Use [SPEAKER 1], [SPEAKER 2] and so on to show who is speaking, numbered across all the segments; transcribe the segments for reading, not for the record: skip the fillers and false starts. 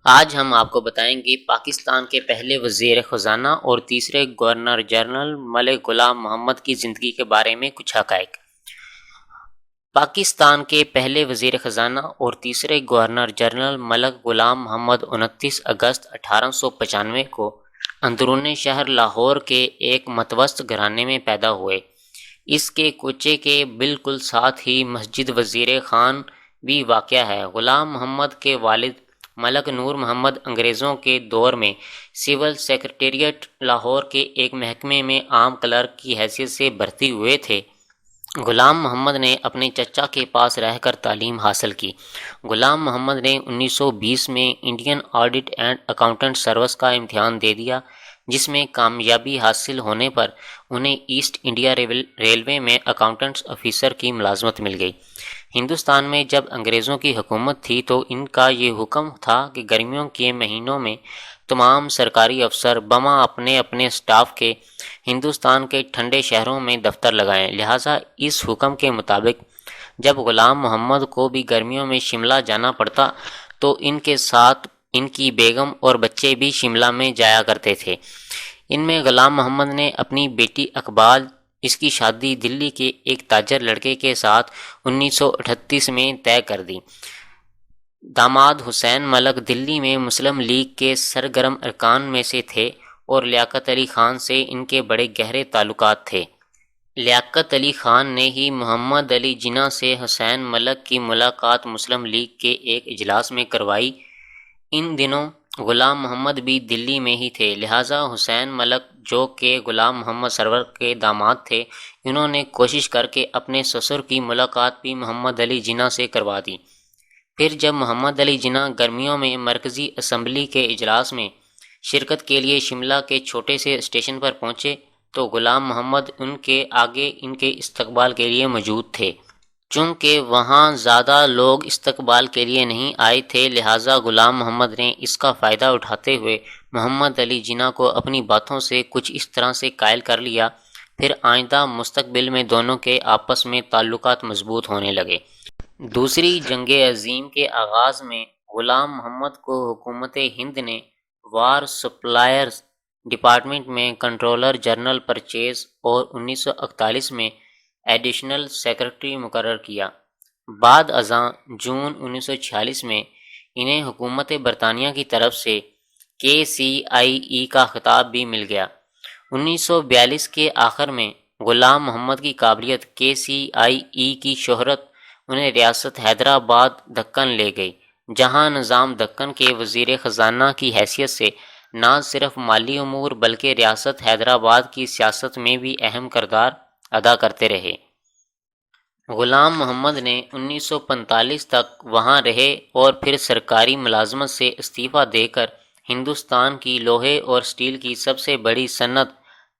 [SPEAKER 1] آج ہم آپ کو بتائیں گے پاکستان کے پہلے وزیر خزانہ اور تیسرے گورنر جنرل ملک غلام محمد کی زندگی کے بارے میں کچھ حقائق۔ پاکستان کے پہلے وزیر خزانہ اور تیسرے گورنر جنرل ملک غلام محمد 29 اگست 1895 کو اندرون شہر لاہور کے ایک متوسط گھرانے میں پیدا ہوئے۔ اس کے کوچے کے بالکل ساتھ ہی مسجد وزیر خان بھی واقع ہے۔ غلام محمد کے والد ملک نور محمد انگریزوں کے دور میں سول سیکریٹریٹ لاہور کے ایک محکمے میں عام کلرک کی حیثیت سے بھرتی ہوئے تھے۔ غلام محمد نے اپنے چچا کے پاس رہ کر تعلیم حاصل کی۔ غلام محمد نے 1920 میں Indian audit and accountant service کا امتحان دے دیا، جس میں کامیابی حاصل ہونے پر انہیں ایسٹ انڈیا ریلوے میں اکاؤنٹنٹس آفیسر کی ملازمت مل گئی۔ ہندوستان میں جب انگریزوں کی حکومت تھی تو ان کا یہ حکم تھا کہ گرمیوں کے مہینوں میں تمام سرکاری افسر بما اپنے اپنے سٹاف کے ہندوستان کے ٹھنڈے شہروں میں دفتر لگائیں۔ لہٰذا اس حکم کے مطابق جب غلام محمد کو بھی گرمیوں میں شملہ جانا پڑتا تو ان کے ساتھ ان کی بیگم اور بچے بھی شملہ میں جایا کرتے تھے۔ ان میں غلام محمد نے اپنی بیٹی اقبال، اس کی شادی دلی کے ایک تاجر لڑکے کے ساتھ 1938 میں طے کر دی۔ داماد حسین ملک دلی میں مسلم لیگ کے سرگرم ارکان میں سے تھے اور لیاقت علی خان سے ان کے بڑے گہرے تعلقات تھے۔ لیاقت علی خان نے ہی محمد علی جناح سے حسین ملک کی ملاقات مسلم لیگ کے ایک اجلاس میں کروائی۔ ان دنوں غلام محمد بھی دلی میں ہی تھے، لہٰذا حسین ملک جو کہ غلام محمد سرور کے داماد تھے، انہوں نے کوشش کر کے اپنے سسر کی ملاقات بھی محمد علی جناح سے کروا دی۔ پھر جب محمد علی جناح گرمیوں میں مرکزی اسمبلی کے اجلاس میں شرکت کے لیے شملہ کے چھوٹے سے اسٹیشن پر پہنچے تو غلام محمد ان کے آگے ان کے استقبال کے لیے موجود تھے۔ چونکہ وہاں زیادہ لوگ استقبال کے لیے نہیں آئے تھے، لہٰذا غلام محمد نے اس کا فائدہ اٹھاتے ہوئے محمد علی جناح کو اپنی باتوں سے کچھ اس طرح سے قائل کر لیا۔ پھر آئندہ مستقبل میں دونوں کے آپس میں تعلقات مضبوط ہونے لگے۔ دوسری جنگ عظیم کے آغاز میں غلام محمد کو حکومت ہند نے وار سپلائرز ڈپارٹمنٹ میں کنٹرولر جنرل پرچیز اور 1941 میں ایڈیشنل سیکرٹری مقرر کیا۔ بعد ازاں جون 1946 میں انہیں حکومت برطانیہ کی طرف سے KCIE کا خطاب بھی مل گیا۔ 1942 کے آخر میں غلام محمد کی قابلیت KCIE کی شہرت انہیں ریاست حیدرآباد دکن لے گئی، جہاں نظام دکن کے وزیر خزانہ کی حیثیت سے نہ صرف مالی امور بلکہ ریاست حیدرآباد کی سیاست میں بھی اہم کردار ادا کرتے رہے۔ غلام محمد نے 1945 تک وہاں رہے اور پھر سرکاری ملازمت سے استعفیٰ دے کر ہندوستان کی لوہے اور سٹیل کی سب سے بڑی صنعت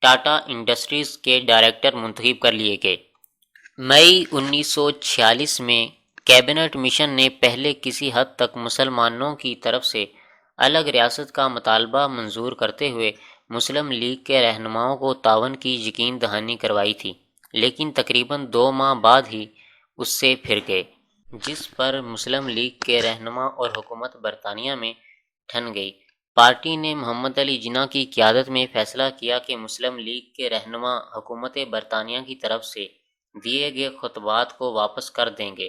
[SPEAKER 1] ٹاٹا انڈسٹریز کے ڈائریکٹر منتخب کر لیے گئے۔ مئی 1946 میں کیبنٹ مشن نے پہلے کسی حد تک مسلمانوں کی طرف سے الگ ریاست کا مطالبہ منظور کرتے ہوئے مسلم لیگ کے رہنماؤں کو تعاون کی یقین دہانی کروائی تھی، لیکن تقریباً 2 ماہ بعد ہی اس سے پھر گئے، جس پر مسلم لیگ کے رہنما اور حکومت برطانیہ میں ٹھن گئی۔ پارٹی نے محمد علی جناح کی قیادت میں فیصلہ کیا کہ مسلم لیگ کے رہنما حکومت برطانیہ کی طرف سے دیے گئے خطبات کو واپس کر دیں گے،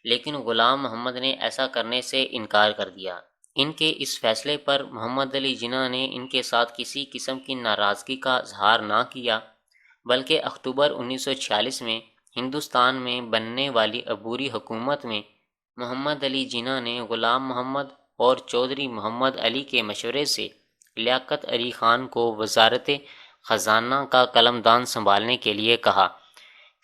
[SPEAKER 1] لیکن غلام محمد نے ایسا کرنے سے انکار کر دیا۔ ان کے اس فیصلے پر محمد علی جناح نے ان کے ساتھ کسی قسم کی ناراضگی کا اظہار نہ کیا، بلکہ اکتوبر 1946 میں ہندوستان میں بننے والی عبوری حکومت میں محمد علی جناح نے غلام محمد اور چودھری محمد علی کے مشورے سے لیاقت علی خان کو وزارت خزانہ کا قلمدان سنبھالنے کے لیے کہا۔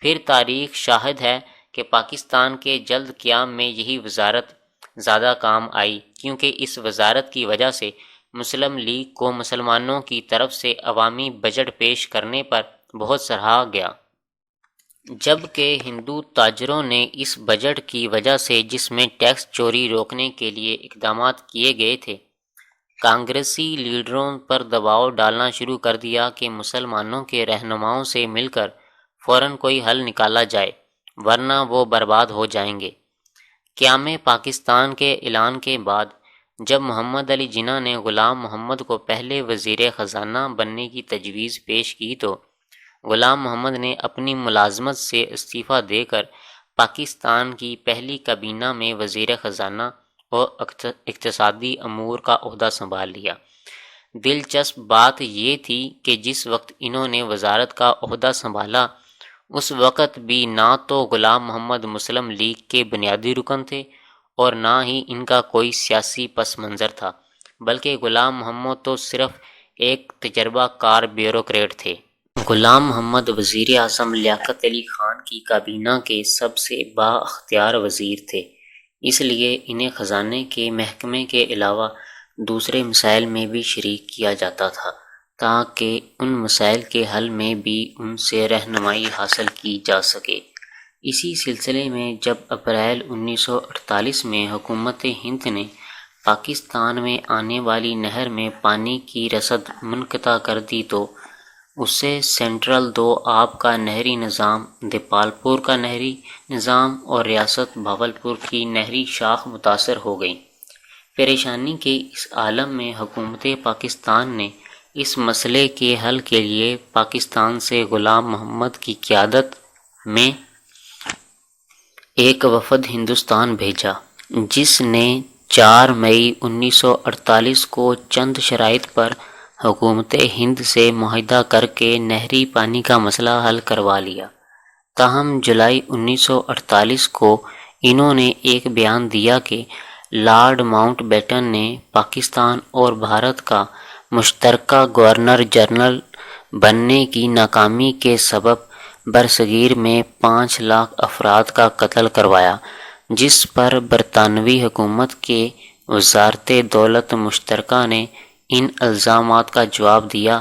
[SPEAKER 1] پھر تاریخ شاہد ہے کہ پاکستان کے جلد قیام میں یہی وزارت زیادہ کام آئی، کیونکہ اس وزارت کی وجہ سے مسلم لیگ کو مسلمانوں کی طرف سے عوامی بجٹ پیش کرنے پر بہت سراہا گیا، جبکہ ہندو تاجروں نے اس بجٹ کی وجہ سے جس میں ٹیکس چوری روکنے کے لیے اقدامات کیے گئے تھے، کانگریسی لیڈروں پر دباؤ ڈالنا شروع کر دیا کہ مسلمانوں کے رہنماؤں سے مل کر فوراً کوئی حل نکالا جائے، ورنہ وہ برباد ہو جائیں گے۔ قیام پاکستان کے اعلان کے بعد جب محمد علی جناح نے غلام محمد کو پہلے وزیر خزانہ بننے کی تجویز پیش کی تو غلام محمد نے اپنی ملازمت سے استعفیٰ دے کر پاکستان کی پہلی کابینہ میں وزیر خزانہ اور اقتصادی امور کا عہدہ سنبھال لیا۔ دلچسپ بات یہ تھی کہ جس وقت انہوں نے وزارت کا عہدہ سنبھالا اس وقت بھی نہ تو غلام محمد مسلم لیگ کے بنیادی رکن تھے اور نہ ہی ان کا کوئی سیاسی پس منظر تھا، بلکہ غلام محمد تو صرف ایک تجربہ کار بیوروکریٹ تھے۔ غلام محمد وزیر اعظم لیاقت علی خان کی کابینہ کے سب سے بااختیار وزیر تھے، اس لیے انہیں خزانے کے محکمے کے علاوہ دوسرے مسائل میں بھی شریک کیا جاتا تھا تاکہ ان مسائل کے حل میں بھی ان سے رہنمائی حاصل کی جا سکے۔ اسی سلسلے میں جب اپریل 1948 میں حکومت ہند نے پاکستان میں آنے والی نہر میں پانی کی رسد منقطع کر دی تو اس سے سینٹرل دو آب کا نہری نظام، دیپالپور کا نہری نظام اور ریاست بھاولپور کی نہری شاخ متاثر ہو گئیں۔ پریشانی کے اس عالم میں حکومت پاکستان نے اس مسئلے کے حل کے لیے پاکستان سے غلام محمد کی قیادت میں ایک وفد ہندوستان بھیجا، جس نے 4 مئی 1948 کو چند شرائط پر حکومت ہند سے معاہدہ کر کے نہری پانی کا مسئلہ حل کروا لیا۔ تاہم جولائی 1948 کو انہوں نے ایک بیان دیا کہ لارڈ ماؤنٹ بیٹن نے پاکستان اور بھارت کا مشترکہ گورنر جنرل بننے کی ناکامی کے سبب برصغیر میں 5 لاکھ افراد کا قتل کروایا، جس پر برطانوی حکومت کے وزارت دولت مشترکہ نے ان الزامات کا جواب دیا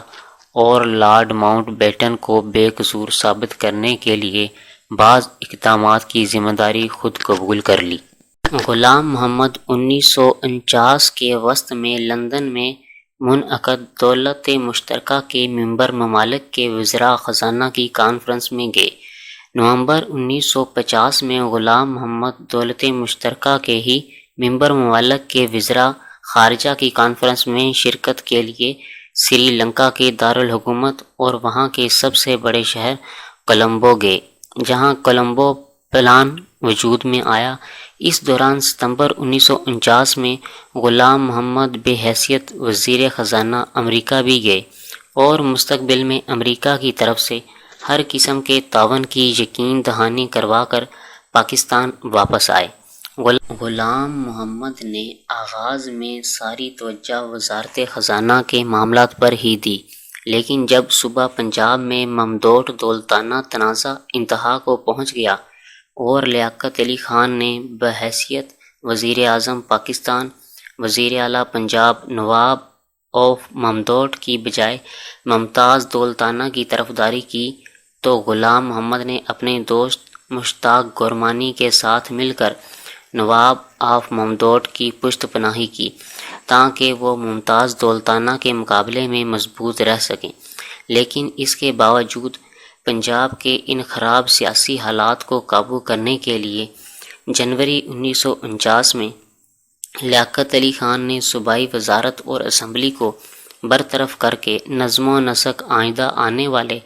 [SPEAKER 1] اور لارڈ ماؤنٹ بیٹن کو بے قصور ثابت کرنے کے لیے بعض اقدامات کی ذمہ داری خود قبول کر لی۔ غلام محمد 1949 کے وسط میں لندن میں منعقد دولت مشترکہ کے ممبر ممالک کے وزراء خزانہ کی کانفرنس میں گئے۔ نومبر 1950 میں غلام محمد دولت مشترکہ کے ہی ممبر ممالک کے وزراء خارجہ کی کانفرنس میں شرکت کے لیے سری لنکا کے دارالحکومت اور وہاں کے سب سے بڑے شہر کولمبو گئے، جہاں کولمبو پلان وجود میں آیا۔ اس دوران ستمبر 1949 میں غلام محمد بحیثیت وزیر خزانہ امریکہ بھی گئے اور مستقبل میں امریکہ کی طرف سے ہر قسم کے تعاون کی یقین دہانی کروا کر پاکستان واپس آئے۔ غلام محمد نے آغاز میں ساری توجہ وزارت خزانہ کے معاملات پر ہی دی، لیکن جب صوبہ پنجاب میں ممدوٹ دولتانہ تنازع انتہا کو پہنچ گیا اور لیاقت علی خان نے بحیثیت وزیر اعظم پاکستان وزیر اعلیٰ پنجاب نواب آف ممدوٹ کی بجائے ممتاز دولتانہ کی طرفداری کی تو غلام محمد نے اپنے دوست مشتاق گورمانی کے ساتھ مل کر نواب آف ممدوٹ کی پشت پناہی کی تاکہ وہ ممتاز دولتانہ کے مقابلے میں مضبوط رہ سکیں، لیکن اس کے باوجود پنجاب کے ان خراب سیاسی حالات کو قابو کرنے کے لیے جنوری 1949 میں لیاقت علی خان نے صوبائی وزارت اور اسمبلی کو برطرف کر کے نظم و نسق آئندہ آنے والے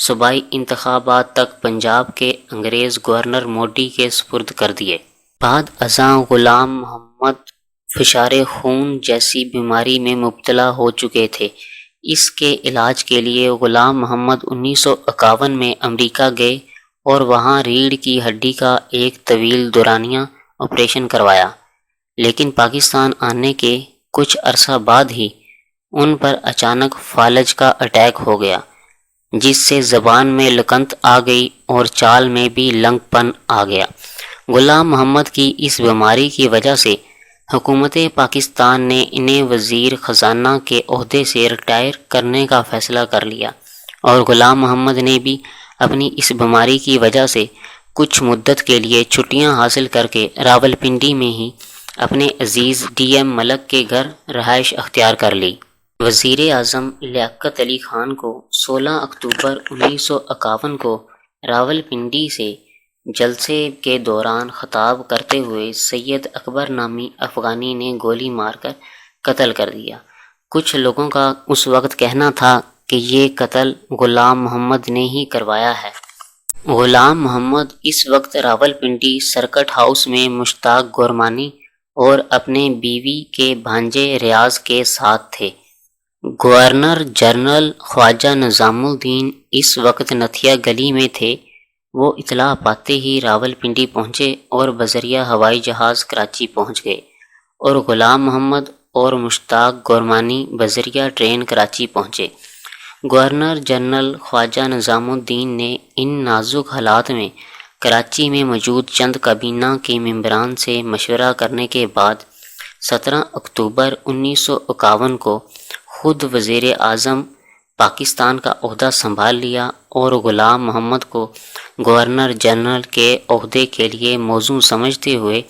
[SPEAKER 1] صوبائی انتخابات تک پنجاب کے انگریز گورنر موڈی کے سپرد کر دیے۔ بعد ازاں غلام محمد فشار خون جیسی بیماری میں مبتلا ہو چکے تھے۔ اس کے علاج کے لیے غلام محمد 1951 میں امریکہ گئے اور وہاں ریڑھ کی ہڈی کا ایک طویل دورانیہ آپریشن کروایا، لیکن پاکستان آنے کے کچھ عرصہ بعد ہی ان پر اچانک فالج کا اٹیک ہو گیا، جس سے زبان میں لکنت آ گئی اور چال میں بھی لنگ پن آ گیا۔ غلام محمد کی اس بیماری کی وجہ سے حکومت پاکستان نے انہیں وزیر خزانہ کے عہدے سے ریٹائر کرنے کا فیصلہ کر لیا اور غلام محمد نے بھی اپنی اس بیماری کی وجہ سے کچھ مدت کے لیے چھٹیاں حاصل کر کے راولپنڈی میں ہی اپنے عزیز ڈی ایم ملک کے گھر رہائش اختیار کر لی۔ وزیر اعظم لیاقت علی خان کو 16 اکتوبر 1951 کو راولپنڈی سے جلسے کے دوران خطاب کرتے ہوئے سید اکبر نامی افغانی نے گولی مار کر قتل کر دیا۔ کچھ لوگوں کا اس وقت کہنا تھا کہ یہ قتل غلام محمد نے ہی کروایا ہے۔ غلام محمد اس وقت راولپنڈی سرکٹ ہاؤس میں مشتاق گورمانی اور اپنے بیوی کے بھانجے ریاض کے ساتھ تھے۔ گورنر جنرل خواجہ نظام الدین اس وقت نتھیا گلی میں تھے۔ وہ اطلاع پاتے ہی راولپنڈی پہنچے اور بذریعہ ہوائی جہاز کراچی پہنچ گئے، اور غلام محمد اور مشتاق گورمانی بذریعہ ٹرین کراچی پہنچے۔ گورنر جنرل خواجہ نظام الدین نے ان نازک حالات میں کراچی میں موجود چند کابینہ کے ممبران سے مشورہ کرنے کے بعد 17 اکتوبر 1951 کو خود وزیر اعظم پاکستان کا عہدہ سنبھال لیا اور غلام محمد کو گورنر جنرل کے عہدے کے لیے موزوں سمجھتے ہوئے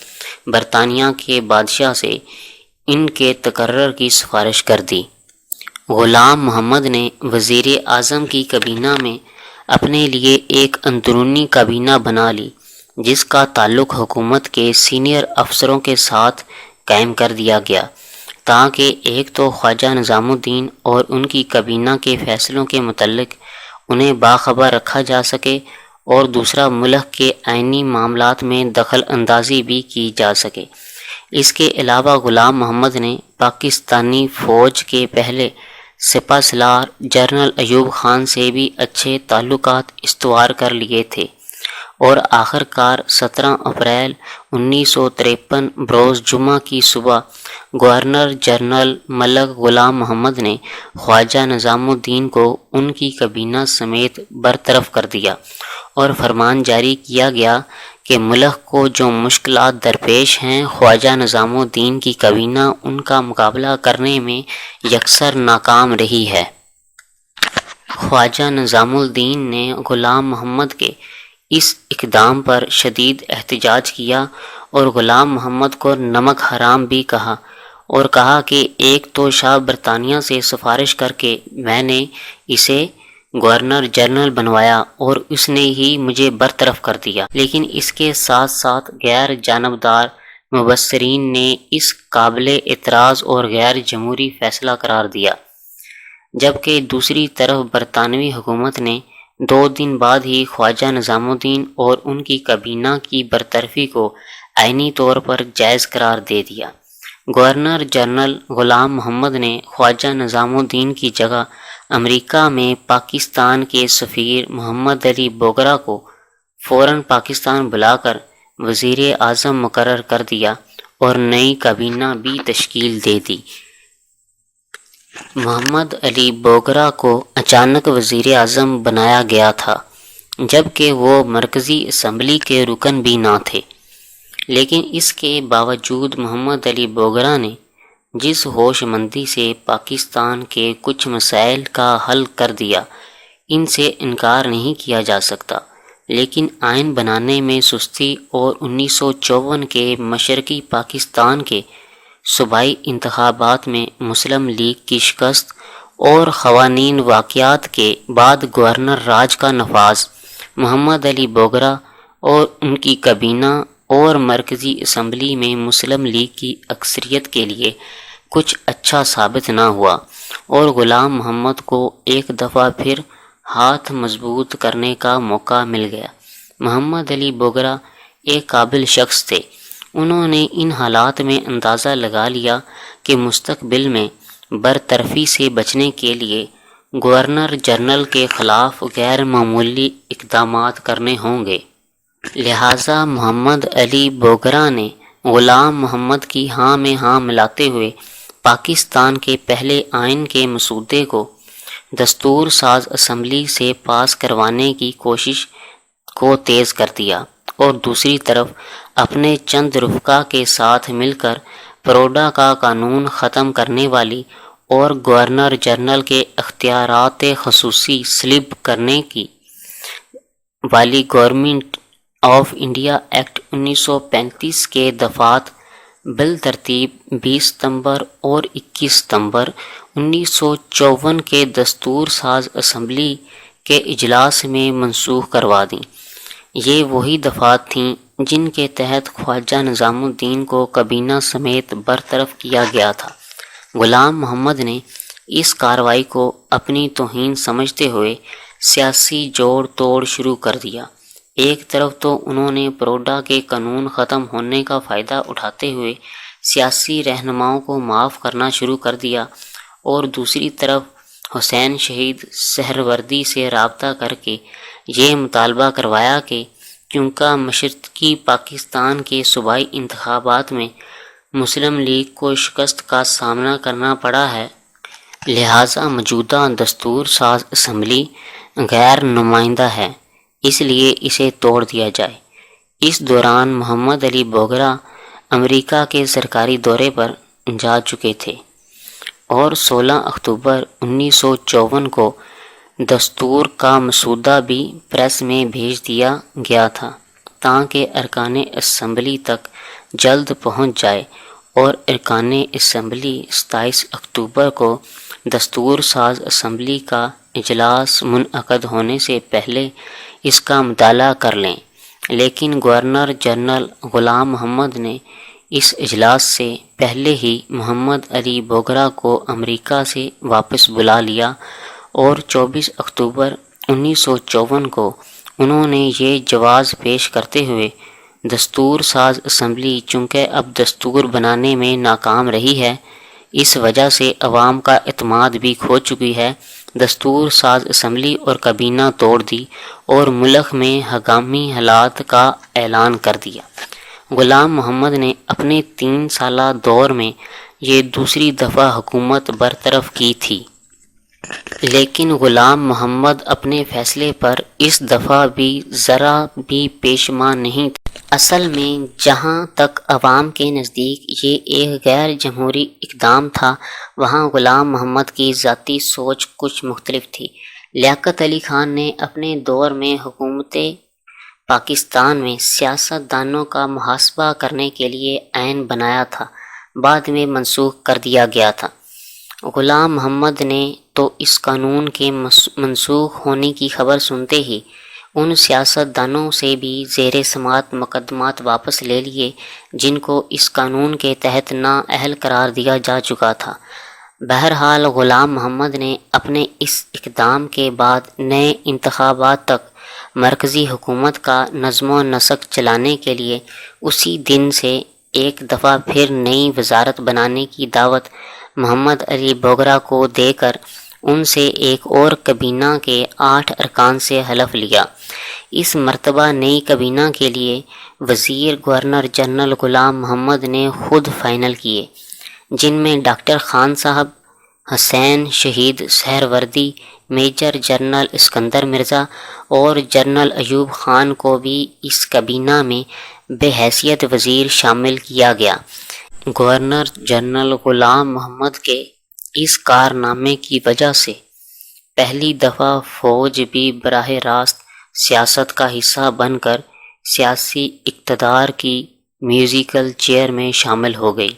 [SPEAKER 1] برطانیہ کے بادشاہ سے ان کے تقرر کی سفارش کر دی۔ غلام محمد نے وزیر اعظم کی کابینہ میں اپنے لیے ایک اندرونی کابینہ بنا لی، جس کا تعلق حکومت کے سینئر افسروں کے ساتھ قائم کر دیا گیا، تاکہ ایک تو خواجہ نظام الدین اور ان کی کابینہ کے فیصلوں کے متعلق انہیں باخبر رکھا جا سکے، اور دوسرا ملک کے آئینی معاملات میں دخل اندازی بھی کی جا سکے۔ اس کے علاوہ غلام محمد نے پاکستانی فوج کے پہلے سپہ سالار جنرل ایوب خان سے بھی اچھے تعلقات استوار کر لیے تھے، اور آخرکار 17 اپریل 1953 بروز جمعہ کی صبح گورنر جنرل ملک غلام محمد نے خواجہ نظام الدین کو ان کی کابینہ سمیت برطرف کر دیا، اور فرمان جاری کیا گیا کہ ملک کو جو مشکلات درپیش ہیں، خواجہ نظام الدین کی کابینہ ان کا مقابلہ کرنے میں یکسر ناکام رہی ہے۔ خواجہ نظام الدین نے غلام محمد کے اس اقدام پر شدید احتجاج کیا، اور غلام محمد کو نمک حرام بھی کہا، اور کہا کہ ایک تو شاہ برطانیہ سے سفارش کر کے میں نے اسے گورنر جنرل بنوایا اور اس نے ہی مجھے برطرف کر دیا، لیکن اس کے ساتھ ساتھ غیر جانبدار مبصرین نے اس قابل اعتراض اور غیر جمہوری فیصلہ قرار دیا، جبکہ دوسری طرف برطانوی حکومت نے 2 دن بعد ہی خواجہ نظام الدین اور ان کی کابینہ کی برطرفی کو آئینی طور پر جائز قرار دے دیا۔ گورنر جنرل غلام محمد نے خواجہ نظام الدین کی جگہ امریکہ میں پاکستان کے سفیر محمد علی بوگرا کو فوراً پاکستان بلا کر وزیر اعظم مقرر کر دیا، اور نئی کابینہ بھی تشکیل دے دی۔ محمد علی بوگرا کو اچانک وزیر اعظم بنایا گیا تھا، جبکہ وہ مرکزی اسمبلی کے رکن بھی نہ تھے، لیکن اس کے باوجود محمد علی بوگرا نے جس ہوش مندی سے پاکستان کے کچھ مسائل کا حل کر دیا، ان سے انکار نہیں کیا جا سکتا، لیکن آئین بنانے میں سستی اور 1954 کے مشرقی پاکستان کے صوبائی انتخابات میں مسلم لیگ کی شکست اور قوانین واقعات کے بعد گورنر راج کا نفاذ محمد علی بوگرا اور ان کی کابینہ اور مرکزی اسمبلی میں مسلم لیگ کی اکثریت کے لیے کچھ اچھا ثابت نہ ہوا، اور غلام محمد کو ایک دفعہ پھر ہاتھ مضبوط کرنے کا موقع مل گیا۔ محمد علی بوگرا ایک قابل شخص تھے۔ انہوں نے ان حالات میں اندازہ لگا لیا کہ مستقبل میں برطرفی سے بچنے کے لیے گورنر جنرل کے خلاف غیر معمولی اقدامات کرنے ہوں گے، لہٰذا محمد علی بوگرا نے غلام محمد کی ہاں میں ہاں ملاتے ہوئے پاکستان کے پہلے آئین کے مسودے کو دستور ساز اسمبلی سے پاس کروانے کی کوشش کو تیز کر دیا، اور دوسری طرف اپنے چند رفقا کے ساتھ مل کر پروڈا کا قانون ختم کرنے والی اور گورنر جنرل کے اختیارات خصوصی سلب کرنے کی والی گورنمنٹ آف انڈیا ایکٹ 1935 کے دفعات بالترتیب 20 ستمبر اور 21 ستمبر 1954 کے دستور ساز اسمبلی کے اجلاس میں منسوخ کروا دیں۔ یہ وہی دفعات تھیں جن کے تحت خواجہ نظام الدین کو کابینہ سمیت برطرف کیا گیا تھا۔ غلام محمد نے اس کارروائی کو اپنی توہین سمجھتے ہوئے سیاسی جوڑ توڑ شروع کر دیا۔ ایک طرف تو انہوں نے پروڈا کے قانون ختم ہونے کا فائدہ اٹھاتے ہوئے سیاسی رہنماؤں کو معاف کرنا شروع کر دیا، اور دوسری طرف حسین شہید سہروردی سے رابطہ کر کے یہ مطالبہ کروایا کہ کیونکہ مشرقی پاکستان کے صوبائی انتخابات میں مسلم لیگ کو شکست کا سامنا کرنا پڑا ہے، لہٰذا موجودہ دستور ساز اسمبلی غیر نمائندہ ہے، اس لیے اسے توڑ دیا جائے۔ اس دوران محمد علی بوگرا امریکہ کے سرکاری دورے پر جا چکے تھے، اور 16 اکتوبر 1954 کو دستور کا مسودہ بھی پریس میں بھیج دیا گیا تھا تاکہ ارکان اسمبلی تک جلد پہنچ جائے، اور ارکان اسمبلی 27 اکتوبر کو دستور ساز اسمبلی کا اجلاس منعقد ہونے سے پہلے اس کا مطالعہ کر لیں۔ لیکن گورنر جنرل غلام محمد نے اس اجلاس سے پہلے ہی محمد علی بوگرا کو امریکہ سے واپس بلا لیا، اور 24 اکتوبر 1954 کو انہوں نے یہ جواز پیش کرتے ہوئے دستور ساز اسمبلی چونکہ اب دستور بنانے میں ناکام رہی ہے، اس وجہ سے عوام کا اعتماد بھی کھو چکی ہے، دستور ساز اسمبلی اور کابینہ توڑ دی اور ملک میں ہنگامی حالات کا اعلان کر دیا۔ غلام محمد نے اپنے 3 سالہ دور میں یہ دوسری دفعہ حکومت برطرف کی تھی، لیکن غلام محمد اپنے فیصلے پر اس دفعہ بھی ذرا بھی پیشیماں نہیں تھے۔ اصل میں جہاں تک عوام کے نزدیک یہ ایک غیر جمہوری اقدام تھا، وہاں غلام محمد کی ذاتی سوچ کچھ مختلف تھی۔ لیاقت علی خان نے اپنے دور میں حکومت پاکستان میں سیاست دانوں کا محاسبہ کرنے کے لیے آئین بنایا تھا، بعد میں منسوخ کر دیا گیا تھا۔ غلام محمد نے تو اس قانون کے منسوخ ہونے کی خبر سنتے ہی ان سیاست دانوں سے بھی زیر سماعت مقدمات واپس لے لیے جن کو اس قانون کے تحت نااہل قرار دیا جا چکا تھا۔ بہرحال غلام محمد نے اپنے اس اقدام کے بعد نئے انتخابات تک مرکزی حکومت کا نظم و نسق چلانے کے لیے اسی دن سے ایک دفعہ پھر نئی وزارت بنانے کی دعوت محمد علی بوگرا کو دے کر ان سے ایک اور کابینہ کے 8 ارکان سے حلف لیا۔ اس مرتبہ نئی کابینہ کے لیے وزیر گورنر جنرل غلام محمد نے خود فائنل کیے، جن میں ڈاکٹر خان صاحب، حسین شہید سہروردی، میجر جنرل اسکندر مرزا اور جنرل ایوب خان کو بھی اس کابینہ میں بحیثیت وزیر شامل کیا گیا۔ گورنر جنرل غلام محمد کے اس کارنامے کی وجہ سے پہلی دفعہ فوج بھی براہ راست سیاست کا حصہ بن کر سیاسی اقتدار کی میوزیکل چیئر میں شامل ہو گئی۔